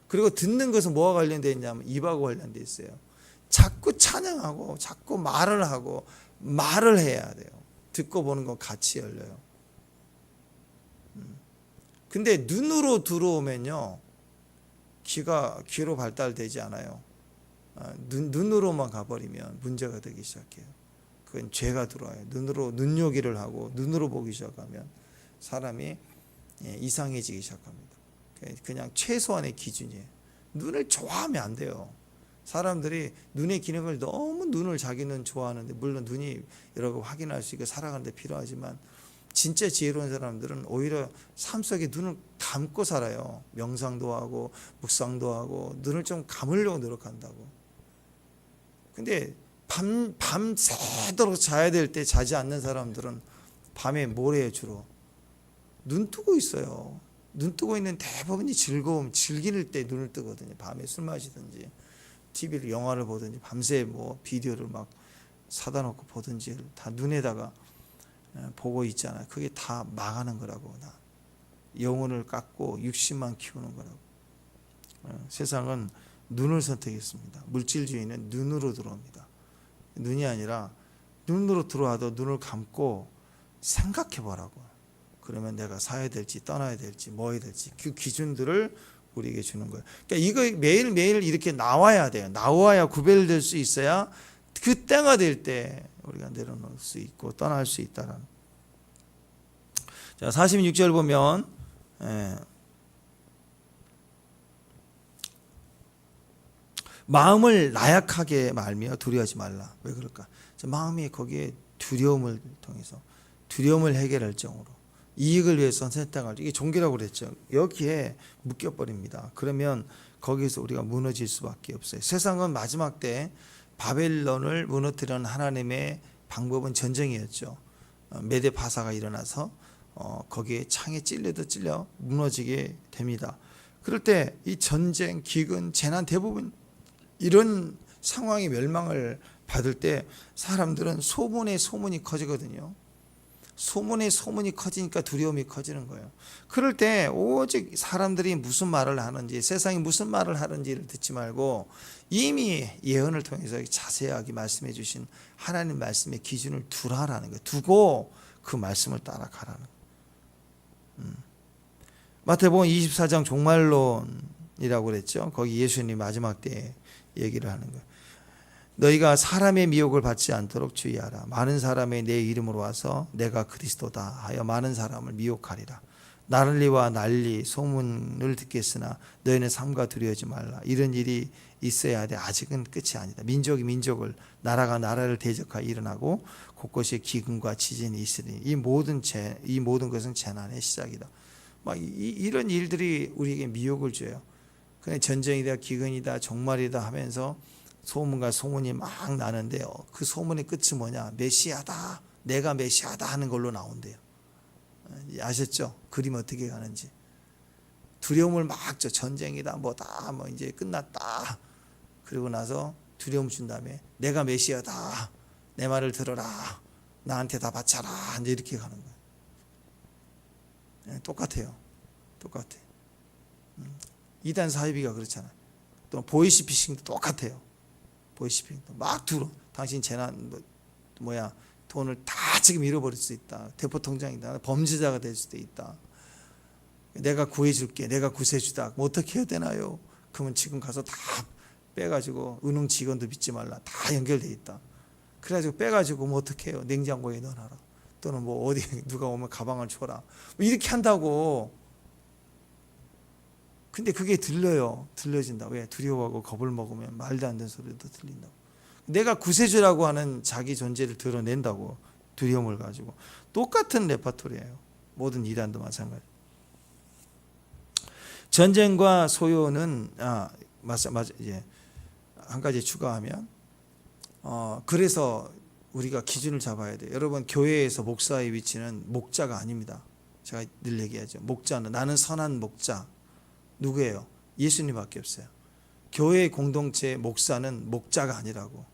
그리고 듣는 것은 뭐와 관련되어 있냐면 입하고 관련되어 있어요. 자꾸 찬양하고 자꾸 말을 하고 말을 해야 돼요. 듣고 보는 건 같이 열려요. 근데 눈으로 들어오면요, 귀로 발달되지 않아요. 눈으로만 가버리면 문제가 되기 시작해요. 그건 죄가 들어와요. 눈요기를 하고 눈으로 보기 시작하면 사람이 이상해지기 시작합니다. 그냥 최소한의 기준이에요. 눈을 좋아하면 안 돼요. 사람들이 눈의 기능을 너무 눈을 자기는 좋아하는데, 물론 눈이 여러 거 확인할 수 있고 살아가는 데 필요하지만 진짜 지혜로운 사람들은 오히려 삶 속에 눈을 감고 살아요. 명상도 하고 묵상도 하고 눈을 좀 감으려고 노력한다고. 근데 밤새도록 자야 될 때 자지 않는 사람들은 밤에 뭘 해요? 주로 눈 뜨고 있어요. 눈 뜨고 있는 대부분이 즐길 때 눈을 뜨거든요. 밤에 술 마시든지 TV를 영화를 보든지 밤새 뭐 비디오를 막 사다 놓고 보든지 다 눈에다가 보고 있잖아요. 그게 다 망하는 거라고. 영혼을 깎고 육신만 키우는 거라고. 세상은 눈을 선택했습니다. 물질주의는 눈으로 들어옵니다. 눈이 아니라 눈으로 들어와도 눈을 감고 생각해 보라고. 그러면 내가 사야 될지 떠나야 될지 뭐 해야 될지 그 기준들을 우리에게 주는 거예요. 그러니까 이거 매일매일 이렇게 나와야 돼요. 나와야 구별될 수 있어야 그 때가 될 때 우리가 내려놓을 수 있고 떠날 수 있다는. 자, 46절 보면 마음을 나약하게 말며 두려워하지 말라. 왜 그럴까? 마음이 거기에 두려움을 통해서 두려움을 해결할 정으로 이익을 위해서 선택할, 이게 종교라고 그랬죠. 여기에 묶여버립니다. 그러면 거기서 우리가 무너질 수밖에 없어요. 세상은 마지막 때 바벨론을 무너뜨리는 하나님의 방법은 전쟁이었죠. 메대 파사가 일어나서 거기에 창에 찔려 무너지게 됩니다. 그럴 때 이 전쟁, 기근, 재난 대부분 이런 상황이 멸망을 받을 때 사람들은 소문이 커지거든요. 소문이 커지니까 두려움이 커지는 거예요. 그럴 때 오직 사람들이 무슨 말을 하는지, 세상이 무슨 말을 하는지를 듣지 말고 이미 예언을 통해서 자세하게 말씀해 주신 하나님 말씀의 기준을 두라라는 거예요. 두고 그 말씀을 따라가라는 거예요. 마태복음 24장 종말론이라고 그랬죠. 거기 예수님이 마지막 때에 얘기를 하는 거예요. 너희가 사람의 미혹을 받지 않도록 주의하라. 많은 사람이 내 이름으로 와서 내가 그리스도다 하여 많은 사람을 미혹하리라. 난리와 난리 소문을 듣겠으나 너희는 삼가 두려워하지 말라. 이런 일이 있어야 돼. 아직은 끝이 아니다. 민족이 민족을, 나라가 나라를 대적하여 일어나고 곳곳에 기근과 지진이 있으니 이 모든 것은 재난의 시작이다. 이런 일들이 우리에게 미혹을 줘요. 그냥 전쟁이다, 기근이다, 종말이다 하면서 소문과 소문이 막 나는데 그 소문의 끝이 뭐냐? 메시아다, 내가 메시아다 하는 걸로 나온대요. 아셨죠? 그림 어떻게 가는지. 두려움을 막 줘. 전쟁이다, 뭐다, 뭐 이제 끝났다. 그리고 나서 두려움 준 다음에 내가 메시아다, 내 말을 들어라, 나한테 다 바쳐라, 이제 이렇게 가는 거예요. 똑같아요. 이단 사이비가 그렇잖아요. 또 보이스피싱도 똑같아요. 보이스피싱도 막 들어. 당신 재난 돈을 다 지금 잃어버릴 수 있다. 대포 통장이다. 범죄자가 될 수도 있다. 내가 구해줄게. 내가 구세주다. 뭐 어떻게 해야 되나요? 그러면 지금 가서 다 빼가지고 은행 직원도 믿지 말라. 다 연결돼 있다. 그래가지고 빼가지고 뭐 어떻게 해요? 냉장고에 넣어놔라. 또는 뭐 어디 누가 오면 가방을 줘라. 뭐 이렇게 한다고. 근데 그게 들려진다. 왜? 두려워하고 겁을 먹으면 말도 안 되는 소리도 들린다고. 내가 구세주라고 하는 자기 존재를 드러낸다고. 두려움을 가지고. 똑같은 레파토리예요. 모든 이단도 마찬가지. 전쟁과 소요는 맞아. 예. 한 가지 추가하면 그래서 우리가 기준을 잡아야 돼요. 여러분, 교회에서 목사의 위치는 목자가 아닙니다. 제가 늘 얘기하죠. 목자는, 나는 선한 목자. 누구예요? 예수님밖에 없어요. 교회 공동체 목사는 목자가 아니라고.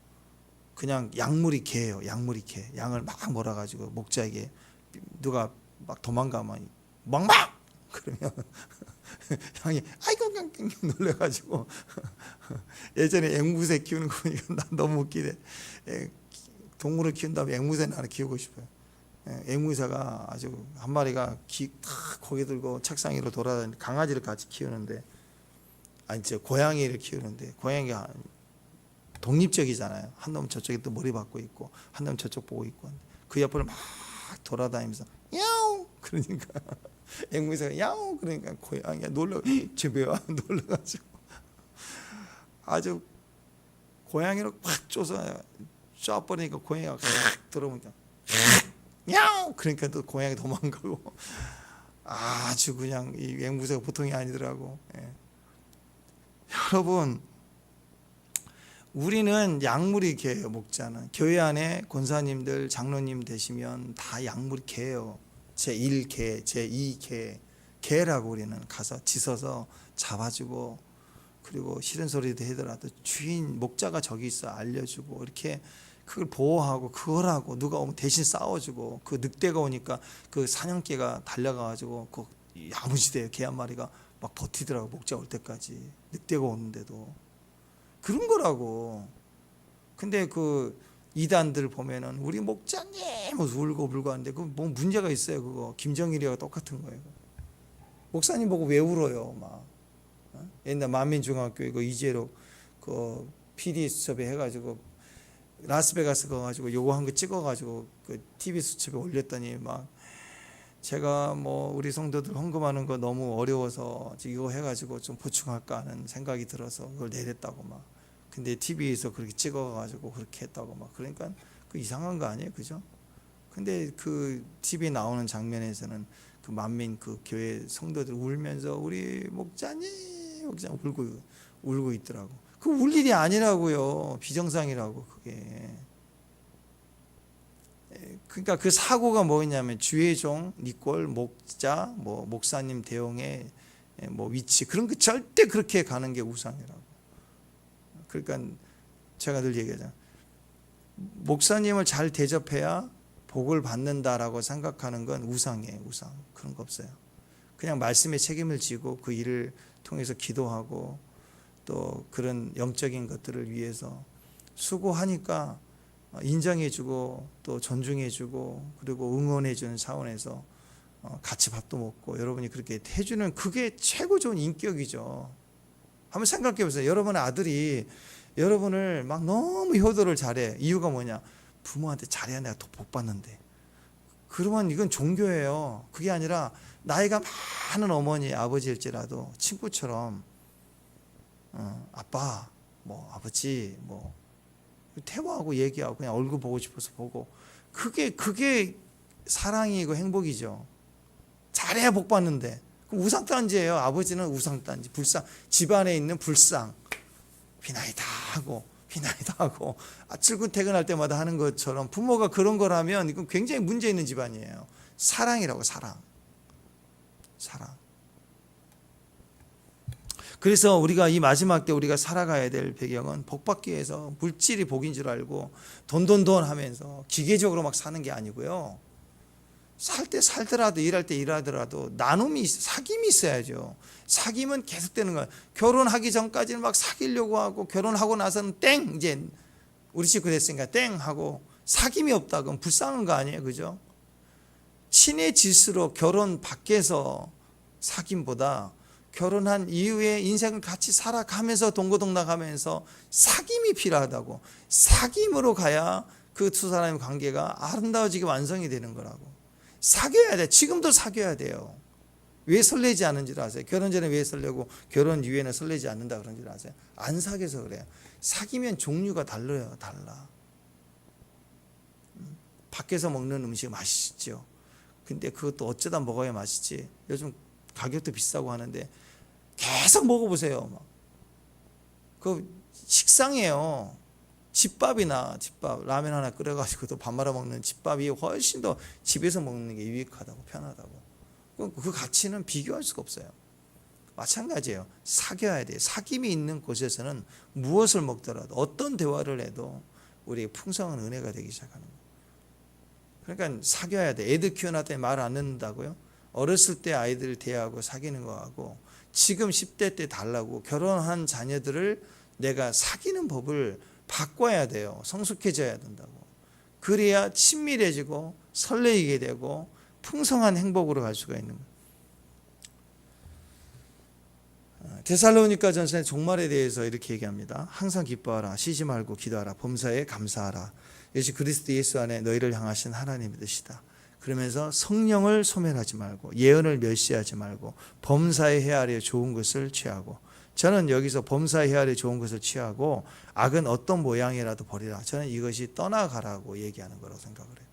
그냥 약물이 개예요. 약물이 개. 양을 막 몰아가지고 목자에게 누가 막 도망가면 멍멍! 그러면 양이 아이고 그냥 놀래가지고 예전에 앵무새 키우는 거 보니까 난 너무 웃기네. 동물을 키운다면 앵무새는 하나 키우고 싶어요. 앵무새가 아주 한 마리가 탁 고개 들고 책상 위로 돌아다니는, 강아지를 같이 키우는데, 아니 저 고양이를 키우는데, 고양이가 독립적이잖아요. 한 놈은 저쪽에 또 머리 박고 있고 한 놈은 저쪽 보고 있고, 그 옆을 막 돌아다니면서 야옹 그러니까 앵무새가 야옹 그러니까 고양이가 놀라, 집에 와 놀라가지고 아주 고양이를 확 쏴버리니까 고양이가 확 들어오니까 야옹 그러니까 또 고양이 도망가고, 아주 그냥 이 앵무새가 보통이 아니더라고. 여러분, 우리는 약물이 개예요. 목자는 교회 안에 권사님들 장로님 되시면 다 약물이 개예요. 제1개 제2개 개라고. 우리는 가서 짖어서 잡아주고, 그리고 싫은 소리도 하더라도 주인 목자가 저기 있어 알려주고, 이렇게 그걸 보호하고, 그걸 하고, 누가 오면 대신 싸워주고, 그 늑대가 오니까 그 사냥개가 달려가가지고 그 야무지대요. 개 한 마리가 막 버티더라고. 목자 올 때까지. 늑대가 오는데도. 그런 거라고. 근데 그 이단들 보면은 우리 목자님 울고 불고 하는데 그 뭐 문제가 있어요. 그거 김정일이와 똑같은 거예요. 목사님 보고 왜 울어요? 막 옛날 만민중학교에 그 이재록 그 PD 수첩에 해가지고 라스베가스 가가지고 요거 한 거 찍어가지고 그 TV 수첩에 올렸더니 막 제가 뭐 우리 성도들 헌금하는 거 너무 어려워서 이거 해가지고 좀 보충할까 하는 생각이 들어서 그걸 내렸다고 막. 근데 TV에서 그렇게 찍어가지고 그렇게 했다고 막. 그러니까 그 이상한 거 아니에요, 그죠? 근데 그 TV에 나오는 장면에서는 그 만민 그 교회 성도들 울면서 우리 목자님 울고 있더라고. 그 울 일이 아니라고요. 비정상이라고 그게. 그러니까 그 사고가 뭐였냐면 주의종, 니꼴, 목자, 뭐 목사님 대용의 뭐 위치, 그런 거 절대 그렇게 가는 게 우상이라고. 그러니까 제가 늘 얘기하잖아요. 목사님을 잘 대접해야 복을 받는다라고 생각하는 건 우상이에요. 우상. 그런 거 없어요. 그냥 말씀에 책임을 지고 그 일을 통해서 기도하고 또 그런 영적인 것들을 위해서 수고하니까 인정해주고 또 존중해주고 그리고 응원해주는 차원에서 같이 밥도 먹고 여러분이 그렇게 해주는, 그게 최고 좋은 인격이죠. 한번 생각해 보세요. 여러분의 아들이 여러분을 막 너무 효도를 잘해. 이유가 뭐냐? 부모한테 잘해야 내가 더 복 받는데. 그러면 이건 종교예요. 그게 아니라 나이가 많은 어머니 아버지일지라도 친구처럼 아빠 뭐 아버지 뭐 대화하고 얘기하고 그냥 얼굴 보고 싶어서 보고, 그게 사랑이고 행복이죠. 잘해야 복 받는데. 그럼 우상단지예요. 아버지는 우상단지, 불상, 집안에 있는 불상, 비나이다 하고 비나이다 하고 출근퇴근할 때마다 하는 것처럼 부모가 그런 거라면 이건 굉장히 문제 있는 집안이에요. 사랑이라고. 사랑. 그래서 우리가 이 마지막 때 우리가 살아가야 될 배경은 복 받기 위해서 물질이 복인 줄 알고 돈 하면서 기계적으로 막 사는 게 아니고요. 살 때 살더라도 일할 때 일하더라도 나눔이, 사귐이 있어야죠. 사귐은 계속되는 거예요. 결혼하기 전까지는 막 사귀려고 하고 결혼하고 나서는 땡, 이제 우리 식구 됐으니까 땡 하고 사귐이 없다. 그럼 불쌍한 거 아니에요, 그죠? 친해질수록 결혼 밖에서 사귐보다 결혼한 이후에 인생을 같이 살아가면서 동고동락하면서 사귐이 필요하다고. 사귐으로 가야 그 두 사람의 관계가 아름다워지게 완성이 되는 거라고. 사귀어야 돼. 지금도 사귀어야 돼요. 왜 설레지 않은 줄 아세요? 결혼 전에 왜 설레고 결혼 이후에는 설레지 않는다 그런 줄 아세요? 안 사귀어서 그래요. 사귀면 종류가 달라요. 달라. 밖에서 먹는 음식 맛있죠. 근데 그것도 어쩌다 먹어야 맛있지. 요즘 가격도 비싸고 하는데 계속 먹어보세요. 그 식상해요. 집밥이나 집밥 라면 하나 끓여가지고 또 밥 말아 먹는 집밥이 훨씬 더 집에서 먹는 게 유익하다고 편하다고. 그 가치는 비교할 수가 없어요. 마찬가지예요. 사귀어야 돼요. 사귐이 있는 곳에서는 무엇을 먹더라도 어떤 대화를 해도 우리의 풍성한 은혜가 되기 시작하는 거예요. 그러니까 사귀어야 돼. 애들 키워놨을 때 말 안 듣는다고요? 어렸을 때 아이들 대하고 사귀는 거하고 지금 10대 때 달라고. 결혼한 자녀들을 내가 사귀는 법을 바꿔야 돼요. 성숙해져야 된다고. 그래야 친밀해지고 설레이게 되고 풍성한 행복으로 갈 수가 있는 거예요. 데살로니가전서의 종말에 대해서 이렇게 얘기합니다. 항상 기뻐하라, 쉬지 말고 기도하라, 범사에 감사하라. 이것이 그리스도 예수 안에 너희를 향하신 하나님의 뜻이다. 그러면서 성령을 소멸하지 말고 예언을 멸시하지 말고 범사에 헤아려 좋은 것을 취하고, 저는 여기서 범사에 헤아려 좋은 것을 취하고 악은 어떤 모양이라도 버리라. 저는 이것이 떠나가라고 얘기하는 거라고 생각을 해요.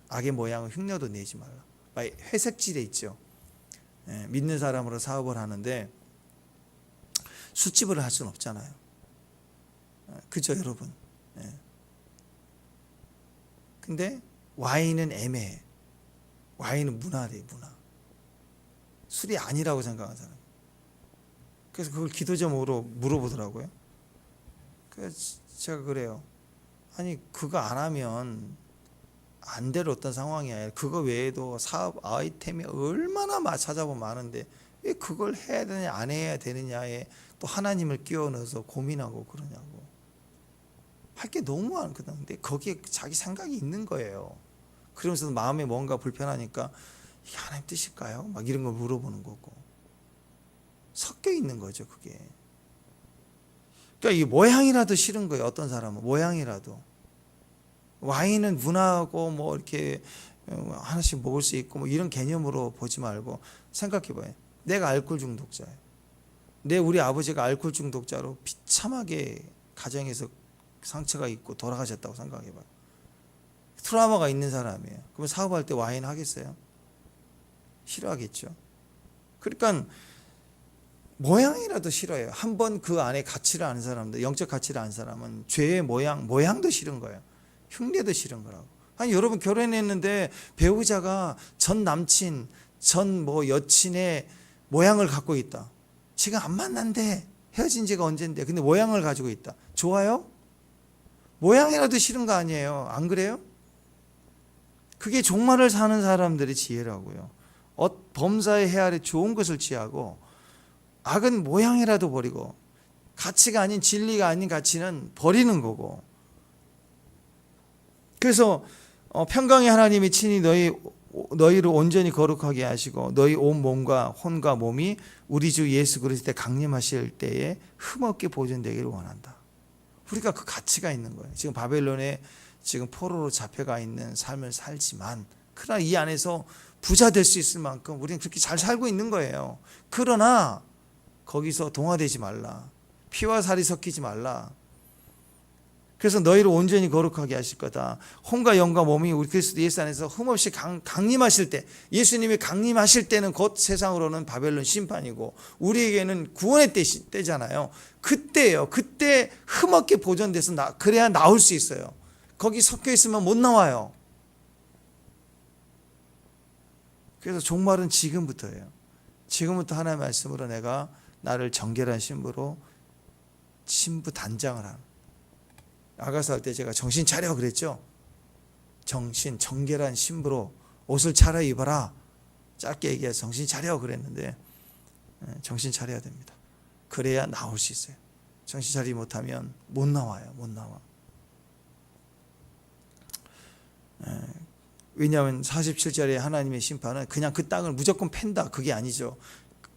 악의 모양은 흉내도 내지 말라. 회색지대 있죠. 믿는 사람으로 사업을 하는데 술집을 할 수는 없잖아요. 그죠, 여러분? 근데 와인은 애매해. 와인은 문화래, 문화. 술이 아니라고 생각하는 사람. 그래서 그걸 기도점으로 물어보더라고요. 그래서 제가 그래요. 아니, 그거 안 하면 안 될 어떤 상황이 아니라 그거 외에도 사업 아이템이 얼마나 찾아보면 많은데 왜 그걸 해야 되느냐 안 해야 되느냐에 또 하나님을 끼워 넣어서 고민하고 그러냐고. 할 게 너무 많거든. 근데 거기에 자기 생각이 있는 거예요. 그러면서 마음에 뭔가 불편하니까 이게 하나님 뜻일까요? 막 이런 걸 물어보는 거고. 섞여 있는 거죠, 그게. 그러니까 이 모양이라도 싫은 거예요. 어떤 사람은 모양이라도. 와인은 문화하고 뭐 이렇게 하나씩 먹을 수 있고 뭐 이런 개념으로 보지 말고 생각해봐요. 내가 알코올 중독자예요. 우리 아버지가 알코올 중독자로 비참하게 가정에서 상처가 있고 돌아가셨다고 생각해봐요. 트라우마가 있는 사람이에요. 그러면 사업할 때 와인 하겠어요? 싫어하겠죠. 그러니까 모양이라도 싫어요. 한번 그 안에 가치를 아는 사람들, 영적 가치를 아는 사람은 죄의 모양도 싫은 거예요. 흉내도 싫은 거라고. 아니, 여러분 결혼했는데 배우자가 전 남친, 전 여친의 모양을 갖고 있다. 지금 안 만난대. 헤어진 지가 언젠데. 근데 모양을 가지고 있다. 좋아요? 모양이라도 싫은 거 아니에요. 안 그래요? 그게 종말을 사는 사람들의 지혜라고요. 범사에 헤아려 좋은 것을 취하고 악은 모양이라도 버리고 가치가 아닌 진리가 아닌 가치는 버리는 거고. 그래서 평강의 하나님이 친히 너희를 온전히 거룩하게 하시고 너희 온 몸과 혼과 몸이 우리 주 예수 그리스도에 강림하실 때에 흠없게 보존되기를 원한다. 우리가 그 가치가 있는 거예요. 지금 바벨론에 지금 포로로 잡혀가 있는 삶을 살지만 그러나 이 안에서 부자 될 수 있을 만큼 우리는 그렇게 잘 살고 있는 거예요. 그러나 거기서 동화되지 말라. 피와 살이 섞이지 말라. 그래서 너희를 온전히 거룩하게 하실 거다. 혼과 영과 몸이 우리 그리스도 예수 안에서 흠없이 강림하실 때, 예수님이 강림하실 때는 곧 세상으로는 바벨론 심판이고 우리에게는 구원의 때잖아요. 그때예요. 그때 흠없게 보존돼서 그래야 나올 수 있어요. 거기 섞여 있으면 못 나와요. 그래서 종말은 지금부터예요. 지금부터 하나님의 말씀으로 내가 나를 정결한 신부로 신부 단장을 하는. 아가서 할 때 제가 정신 차려 그랬죠. 정결한 신부로 옷을 차려입어라. 짧게 얘기해서 정신 차려 그랬는데 정신 차려야 됩니다. 그래야 나올 수 있어요. 정신 차리지 못하면 못 나와요. 못 나와. 왜냐하면 47절에 하나님의 심판은 그냥 그 땅을 무조건 팬다 그게 아니죠.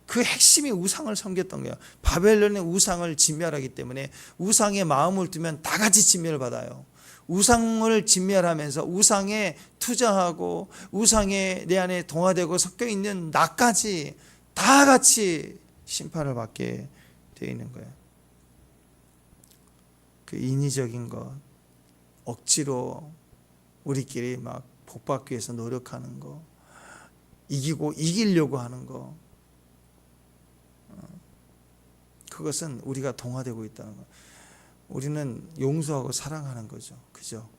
그 핵심이 우상을 섬겼던 거예요. 바벨론의 우상을 진멸하기 때문에 우상에 마음을 두면 다 같이 진멸을 받아요. 우상을 진멸하면서 우상에 투자하고 우상에 내 안에 동화되고 섞여 있는 나까지 다 같이 심판을 받게 되어 있는 거예요. 그 인위적인 것, 억지로 우리끼리 막 복받기 위해서 노력하는 거, 이기려고 하는 거, 그것은 우리가 동화되고 있다는 거. 우리는 용서하고 사랑하는 거죠. 그죠?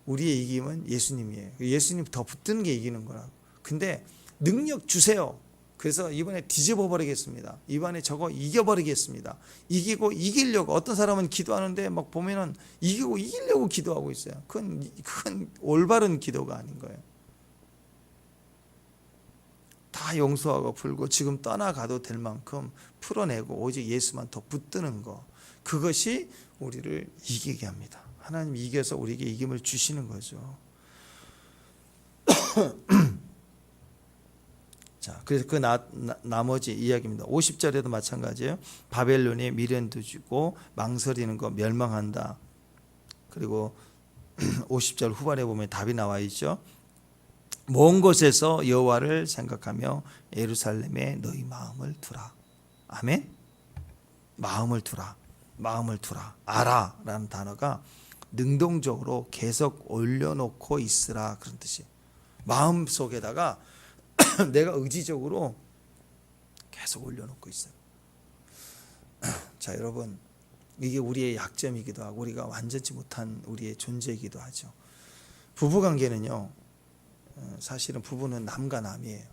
우리의 이김은 예수님이에요. 예수님 더 붙드는 게 이기는 거라고. 근데 능력 주세요. 그래서 이번에 뒤집어 버리겠습니다. 이번에 저거 이겨버리겠습니다. 이기고 이기려고. 어떤 사람은 기도하는데 막 보면은 이기려고 기도하고 있어요. 그건 올바른 기도가 아닌 거예요. 다 용서하고 풀고 지금 떠나가도 될 만큼 풀어내고 오직 예수만 더 붙드는 거. 그것이 우리를 이기게 합니다. 하나님 이겨서 우리에게 이김을 주시는 거죠. 자, 그래서 그 나머지 이야기입니다. 50절에도 마찬가지예요. 바벨론에 미련 두지고 망설이는 거 멸망한다. 그리고 50절 후반에 보면 답이 나와 있죠. 먼 곳에서 여호와를 생각하며 예루살렘에 너희 마음을 두라. 아멘. 마음을 두라. 마음을 두라. 알아라는 단어가 능동적으로 계속 올려놓고 있으라 그런 뜻이에요. 마음 속에다가 내가 의지적으로 계속 올려놓고 있어요. 자, 여러분, 이게 우리의 약점이기도 하고 우리가 완전치 못한 우리의 존재이기도 하죠. 부부관계는요, 사실은 부부는 남과 남이에요.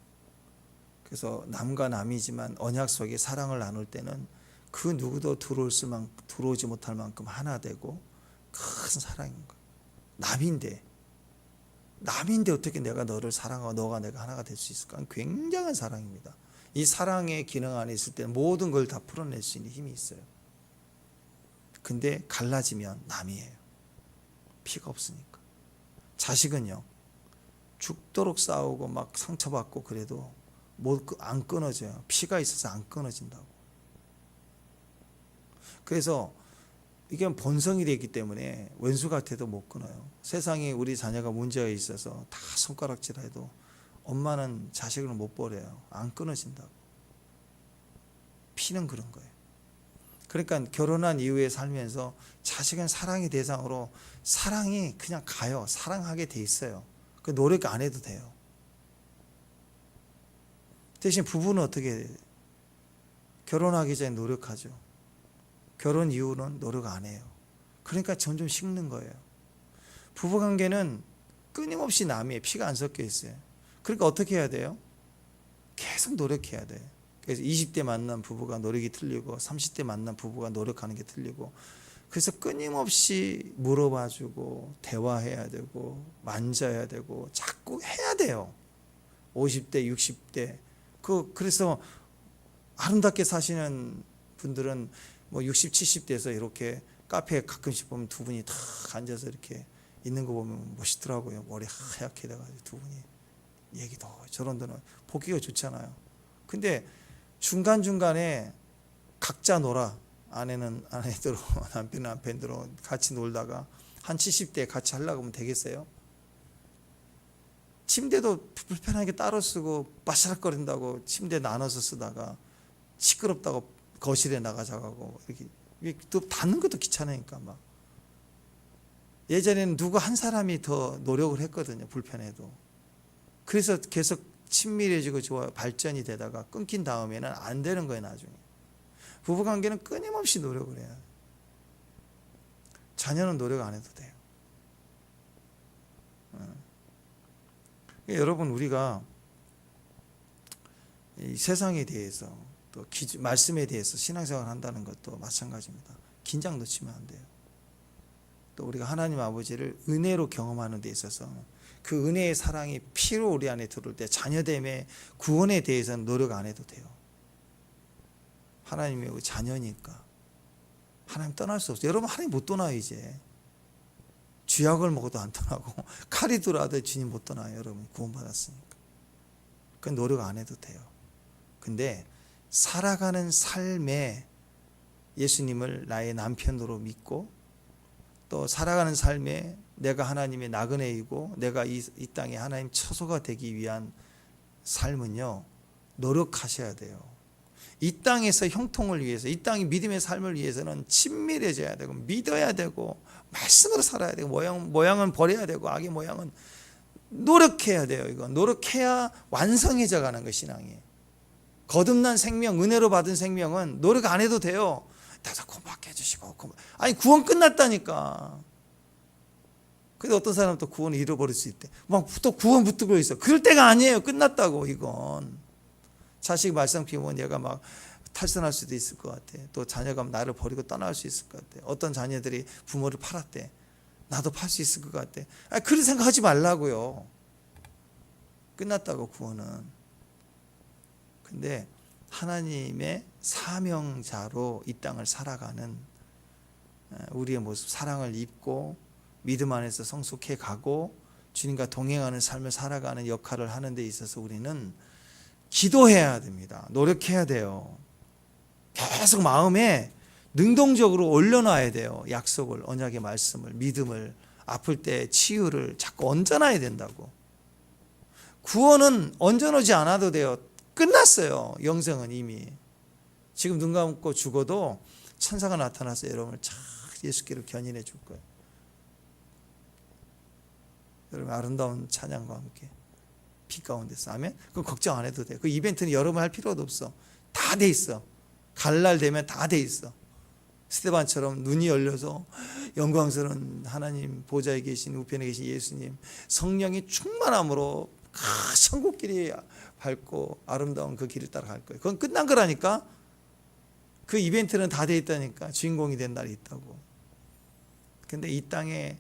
그래서 남과 남이지만 언약 속에 사랑을 나눌 때는 그 누구도 들어오지 못할 만큼 하나 되고 큰 사랑인 거예요. 남인데 어떻게 내가 너를 사랑하고 너가 내가 하나가 될 수 있을까? 굉장한 사랑입니다. 이 사랑의 기능 안에 있을 때 모든 걸 다 풀어낼 수 있는 힘이 있어요. 근데 갈라지면 남이에요. 피가 없으니까. 자식은요, 죽도록 싸우고 막 상처받고 그래도 안 끊어져요. 피가 있어서 안 끊어진다고. 그래서 이게 본성이 되기 때문에 왼수 같아도 못 끊어요. 세상에 우리 자녀가 문제가 있어서 다 손가락질해도 엄마는 자식을 못 버려요. 안 끊어진다고. 피는 그런 거예요. 그러니까 결혼한 이후에 살면서 자식은 사랑의 대상으로 사랑이 그냥 가요. 사랑하게 돼 있어요. 그 노력 안 해도 돼요. 대신 부부는 어떻게 해요? 결혼하기 전에 노력하죠. 결혼 이후는 노력 안 해요. 그러니까 점점 식는 거예요. 부부관계는 끊임없이 남이에요. 피가 안 섞여 있어요. 그러니까 어떻게 해야 돼요? 계속 노력해야 돼요. 그래서 20대 만난 부부가 노력이 틀리고 30대 만난 부부가 노력하는 게 틀리고, 그래서 끊임없이 물어봐주고 대화해야 되고 만져야 되고 자꾸 해야 돼요. 50대 60대 그래서 아름답게 사시는 분들은 뭐 60, 70대에서 이렇게 카페에 가끔씩 보면 두 분이 탁 앉아서 이렇게 있는 거 보면 멋있더라고요. 머리 하얗게 돼가지고 두 분이 얘기도 저런 데는 보기가 좋잖아요. 근데 중간중간에 각자 놀아. 아내는 아내대로 남편은 남편대로 같이 놀다가 한 70대 같이 하려고 하면 되겠어요? 침대도 불편하게 따로 쓰고 바시락거린다고 침대 나눠서 쓰다가 시끄럽다고 거실에 나가 자가고 이렇게 또 닫는 것도 귀찮으니까 막. 예전에는 누구 한 사람이 더 노력을 했거든요. 불편해도. 그래서 계속 친밀해지고 좋아 발전이 되다가 끊긴 다음에는 안 되는 거예요. 나중에. 부부관계는 끊임없이 노력을 해요. 자녀는 노력 안 해도 돼요. 여러분, 우리가 이 세상에 대해서 또 말씀에 대해서 신앙생활을 한다는 것도 마찬가지입니다. 긴장 놓치면 안 돼요. 또 우리가 하나님 아버지를 은혜로 경험하는 데 있어서 그 은혜의 사랑이 피로 우리 안에 들어올 때 자녀됨의 구원에 대해서는 노력 안 해도 돼요. 하나님의 자녀니까 하나님 떠날 수 없어요. 여러분, 하나님 못 떠나요. 이제 쥐약을 먹어도 안 떠나고 칼이 들어와도 주님 못 떠나요. 여러분, 구원받았으니까. 그 노력 안 해도 돼요. 근데 살아가는 삶에 예수님을 나의 남편으로 믿고 또 살아가는 삶에 내가 하나님의 나그네이고 내가 이 땅에 하나님 처소가 되기 위한 삶은요, 노력하셔야 돼요. 이 땅에서 형통을 위해서, 이 땅의 믿음의 삶을 위해서는 친밀해져야 되고 믿어야 되고 말씀으로 살아야 되고 모양은 버려야 되고 악의 모양은 노력해야 돼요. 이건 노력해야 완성해져 가는 거 신앙이. 거듭난 생명, 은혜로 받은 생명은 노력 안 해도 돼요. 다들 고맙게 해주시고 아니 구원 끝났다니까. 근데 어떤 사람은 또 구원을 잃어버릴 수 있대. 막 또 구원 붙들고 있어. 그럴 때가 아니에요. 끝났다고. 이건 자식 말썽 피우면 얘가 막 탈선할 수도 있을 것 같아. 또 자녀가 나를 버리고 떠날 수 있을 것 같아. 어떤 자녀들이 부모를 팔았대. 나도 팔 수 있을 것 같아. 그런 생각하지 말라고요. 끝났다고 구원은. 근데 하나님의 사명자로 이 땅을 살아가는 우리의 모습, 사랑을 입고 믿음 안에서 성숙해 가고 주님과 동행하는 삶을 살아가는 역할을 하는 데 있어서 우리는 기도해야 됩니다. 노력해야 돼요. 계속 마음에 능동적으로 올려놔야 돼요. 약속을, 언약의 말씀을, 믿음을, 아플 때 치유를 자꾸 얹어놔야 된다고. 구원은 얹어놓지 않아도 돼요. 끝났어요. 영생은 이미. 지금 눈 감고 죽어도 천사가 나타나서 여러분을 착 예수께로 견인해 줄 거예요. 여러분 아름다운 찬양과 함께 빛 가운데서. 아멘. 그거 걱정 안 해도 돼. 그 이벤트는 여러분 할 필요도 없어. 다 돼 있어. 갈 날 되면 다 돼 있어. 스데반처럼 눈이 열려서 영광스러운 하나님 보좌에 계신 우편에 계신 예수님 성령이 충만함으로 천국길이 밝고 아름다운 그 길을 따라갈 거예요. 그건 끝난 거라니까. 그 이벤트는 다 돼 있다니까. 주인공이 된 날이 있다고. 근데 이 땅에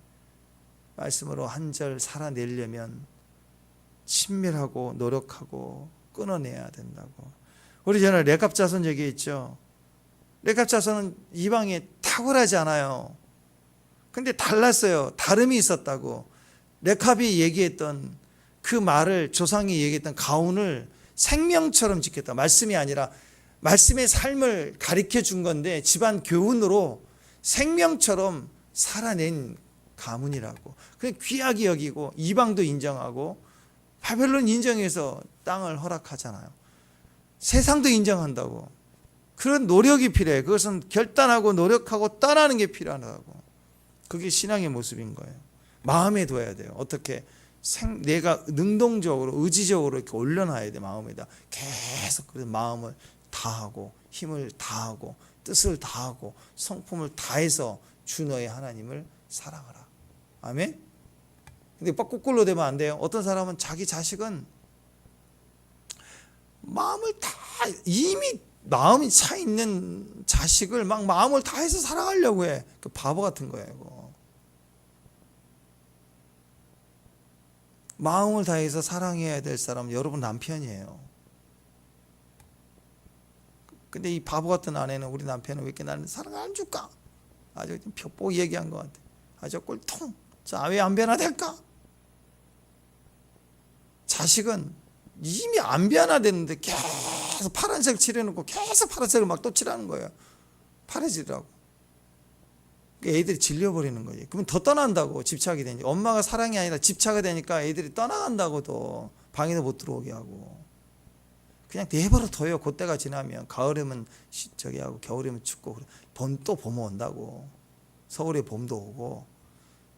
말씀으로 한 절 살아내려면 친밀하고 노력하고 끊어내야 된다고. 우리 전에 레갑자손 얘기했죠. 레갑자손은 이방에 탁월하지 않아요. 근데 달랐어요. 다름이 있었다고. 레갑이 얘기했던 그 말을, 조상이 얘기했던 가훈을 생명처럼 지켰다. 말씀이 아니라 말씀의 삶을 가르쳐 준 건데 집안 교훈으로 생명처럼 살아낸 가문이라고. 그냥 귀하게 여기고 이방도 인정하고 바벨론 인정해서 땅을 허락하잖아요. 세상도 인정한다고. 그런 노력이 필요해. 그것은 결단하고 노력하고 떠나는 게 필요하다고. 그게 신앙의 모습인 거예요. 마음에 둬야 돼요. 어떻게 내가 능동적으로 의지적으로 이렇게 올려놔야 돼. 마음에다 계속 그 마음을 다하고 힘을 다하고 뜻을 다하고 성품을 다해서 주 너의 하나님을 사랑하라. 아멘. 근데 막 거꾸로 되면 안 돼요. 어떤 사람은 자기 자식은 마음을 다 이미 마음이 차 있는 자식을 막 마음을 다해서 사랑하려고 해. 그 바보 같은 거예요. 이거. 마음을 다해서 사랑해야 될 사람은 여러분 남편이에요. 근데 이 바보 같은 아내는, 우리 남편은 왜 이렇게 나는 사랑 안 줄까? 아주 벽보고 얘기한 것 같아. 아주 꼴통. 자, 왜 안 변화될까? 자식은 이미 안 변화됐는데 계속 파란색 칠해놓고 계속 파란색을 막 또 칠하는 거예요. 파래지라고. 애들이 질려버리는 거지. 그러면 더 떠난다고. 집착이 되니까. 엄마가 사랑이 아니라 집착이 되니까 애들이 떠나간다고. 또 방에도 못 들어오게 하고. 그냥 내버려 둬요. 그때가 지나면. 가을이면 저기 하고 겨울이면 춥고 또 봄 온다고. 서울에 봄도 오고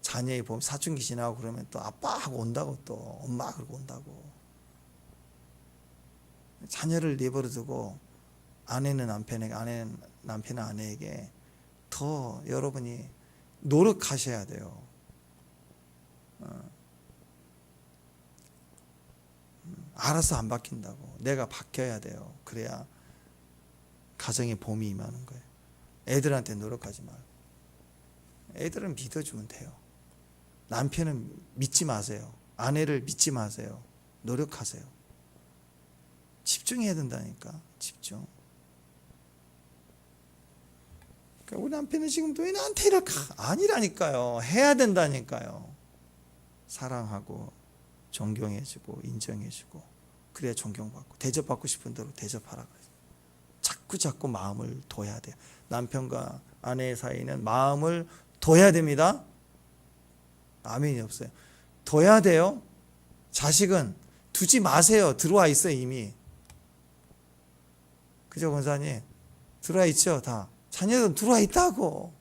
자녀의 봄, 사춘기 지나고 그러면 또 아빠하고 온다고. 또 엄마 그러고 온다고. 자녀를 내버려 두고 아내는 남편에게, 아내는 남편은 아내에게 더 여러분이 노력하셔야 돼요. 알아서 안 바뀐다고. 내가 바뀌어야 돼요. 그래야 가정에 봄이 임하는 거예요. 애들한테 노력하지 말고. 애들은 믿어주면 돼요. 남편은 믿지 마세요. 아내를 믿지 마세요. 노력하세요. 집중해야 된다니까. 집중. 그러니까 우리 남편은 지금도 왜 나한테 이럴까? 아니라니까요. 해야 된다니까요. 사랑하고 존경해주고 인정해주고 그래야 존경받고 대접받고 싶은 대로 대접하라. 자꾸 마음을 둬야 돼요. 남편과 아내의 사이는 마음을 둬야 됩니다. 아멘이 없어요. 둬야 돼요. 자식은 두지 마세요. 들어와 있어요 이미. 그죠 권사님? 들어와 있죠 다. 자녀들은 들어와 있다고.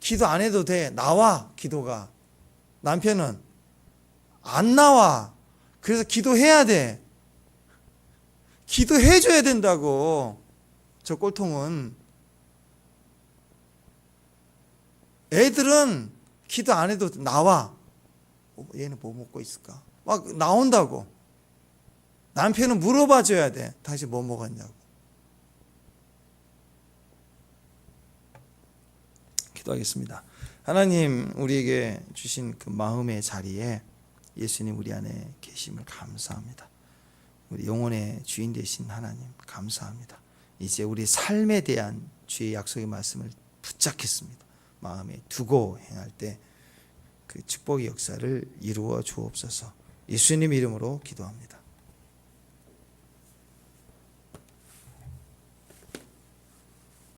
기도 안 해도 돼. 나와 기도가. 남편은 안 나와. 그래서 기도해야 돼. 기도해줘야 된다고. 저 꼴통은. 애들은 기도 안 해도 나와. 얘는 뭐 먹고 있을까? 막 나온다고. 남편은 물어봐 줘야 돼. 당신 뭐 먹었냐고. 기도하겠습니다. 하나님, 우리에게 주신 그 마음의 자리에 예수님 우리 안에 계심을 감사합니다. 우리 영혼의 주인 되신 하나님 감사합니다. 이제 우리 삶에 대한 주의 약속의 말씀을 붙잡겠습니다. 마음에 두고 행할 때 그 축복의 역사를 이루어 주옵소서. 예수님 이름으로 기도합니다.